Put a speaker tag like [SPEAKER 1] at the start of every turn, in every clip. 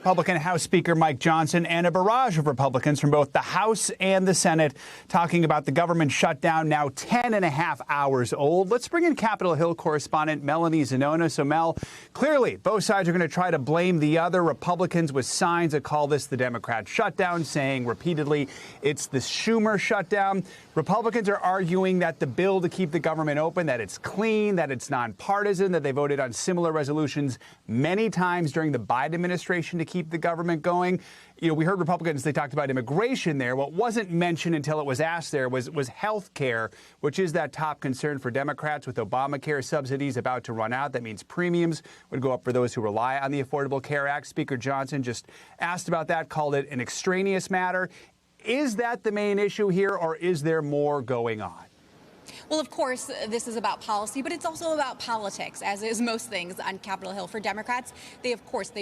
[SPEAKER 1] Republican House Speaker Mike Johnson and a barrage of Republicans from both the House and the Senate talking about the government shutdown, now 10 and a half hours old. Let's bring in Capitol Hill correspondent Melanie Zanona. So, Mel, clearly both sides are going to try to blame the other. Republicans with signs that call this the Democrat shutdown, saying repeatedly it's the Schumer shutdown. Republicans are arguing that the bill to keep the government open, that it's clean, that it's nonpartisan, that they voted on similar resolutions many times during the Biden administration to keep the government going. You know, we heard Republicans, they talked about immigration there. What wasn't mentioned until it was asked there was health care, which is that top concern for Democrats with Obamacare subsidies about to run out. That means premiums would go up for those who rely on the Affordable Care Act. Speaker Johnson just asked about that, called it an extraneous matter. Is that the main issue here, or is there more going on?
[SPEAKER 2] Well, of course, this is about policy, but it's also about politics, as is most things on Capitol Hill. For Democrats, they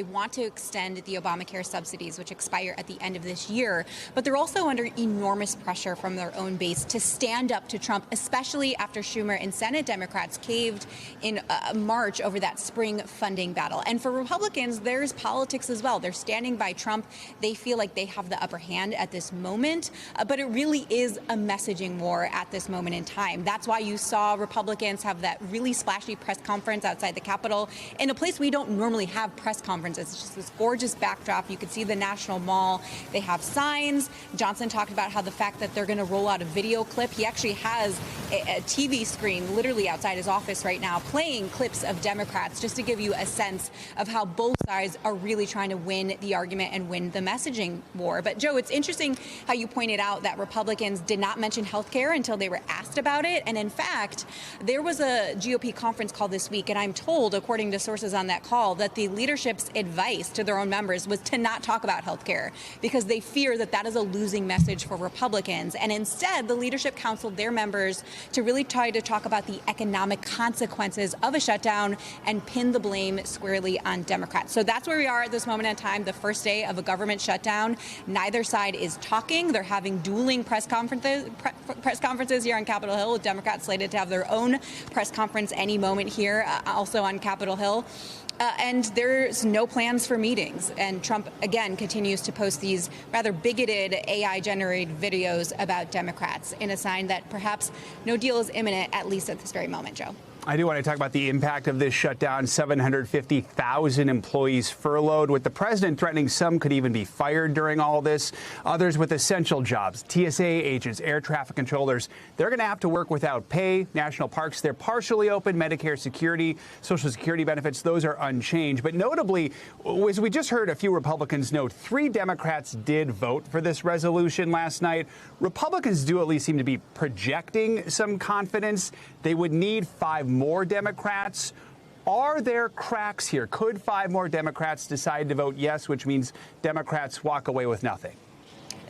[SPEAKER 2] want to extend the Obamacare subsidies, which expire at the end of this year. But they're also under enormous pressure from their own base to stand up to Trump, especially after Schumer and Senate Democrats caved in March over that spring funding battle. And for Republicans, there's politics as well. They're standing by Trump. They feel like they have the upper hand at this moment, but it really is a messaging war at this moment in time. That's why you saw Republicans have that really splashy press conference outside the Capitol in a place we don't normally have press conferences. It's just this gorgeous backdrop. You could see the National Mall. They have signs. Johnson talked about how the fact that they're going to roll out a video clip. He actually has a TV screen literally outside his office right now playing clips of Democrats, just to give you a sense of how both sides are really trying to win the argument and win the messaging war. But, Joe, it's interesting how you pointed out that Republicans did not mention health care until they were asked about it. And in fact, there was a GOP conference call this week, and I'm told, according to sources on that call, that the leadership's advice to their own members was to not talk about health care because they fear that that is a losing message for Republicans. And instead, the leadership counseled their members to really try to talk about the economic consequences of a shutdown and pin the blame squarely on Democrats. So that's where we are at this moment in time, the first day of a government shutdown. Neither side is talking. They're having dueling press conferences here on Capitol Hill, with Democrats slated to have their own press conference any moment here, also on Capitol Hill. And there's no plans for meetings. And Trump, again, continues to post these rather bigoted AI-generated videos about Democrats in a sign that perhaps no deal is imminent, at least at this very moment, Joe.
[SPEAKER 1] I do want to talk about the impact of this shutdown. 750,000 employees furloughed, with the president threatening some could even be fired during all this. Others with essential jobs, TSA agents, air traffic controllers, they're going to have to work without pay. National parks, they're partially open. Medicare security, Social Security benefits, those are unchanged. But notably, as we just heard a few Republicans note, 3 Democrats did vote for this resolution last night. Republicans do at least seem to be projecting some confidence. They would need 5 more Democrats. Are there cracks here? Could 5 more Democrats decide to vote yes, which means Democrats walk away with nothing?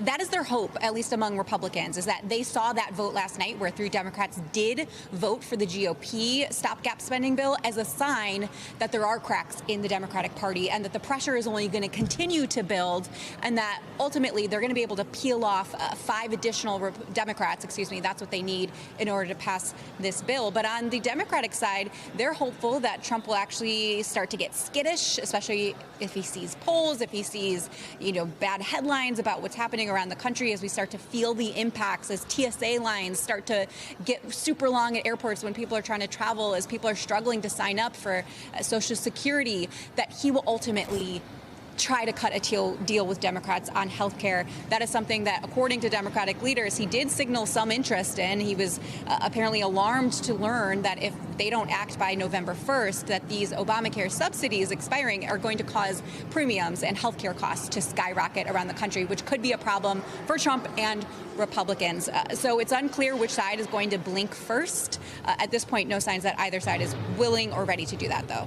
[SPEAKER 2] That is their hope, at least among Republicans, is that they saw that vote last night where 3 Democrats did vote for the GOP stopgap spending bill as a sign that there are cracks in the Democratic Party and that the pressure is only going to continue to build, and that ultimately they're going to be able to peel off 5 additional Democrats, that's what they need in order to pass this bill. But on the Democratic side, they're hopeful that Trump will actually start to get skittish, especially if he sees polls, if he sees, bad headlines about what's happening around the country, as we start to feel the impacts, as TSA lines start to get super long at airports when people are trying to travel, as people are struggling to sign up for Social Security, that he will ultimately try to cut a deal with Democrats on health care. That is something that, according to Democratic leaders, he did signal some interest in. He was apparently alarmed to learn that if they don't act by November 1st, that these Obamacare subsidies expiring are going to cause premiums and health care costs to skyrocket around the country, which could be a problem for Trump and Republicans. So it's unclear which side is going to blink first. At this point, no signs that either side is willing or ready to do that, though.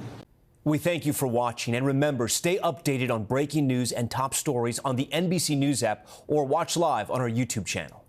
[SPEAKER 3] We thank you for watching, and remember, stay updated on breaking news and top stories on the NBC News app or watch live on our YouTube channel.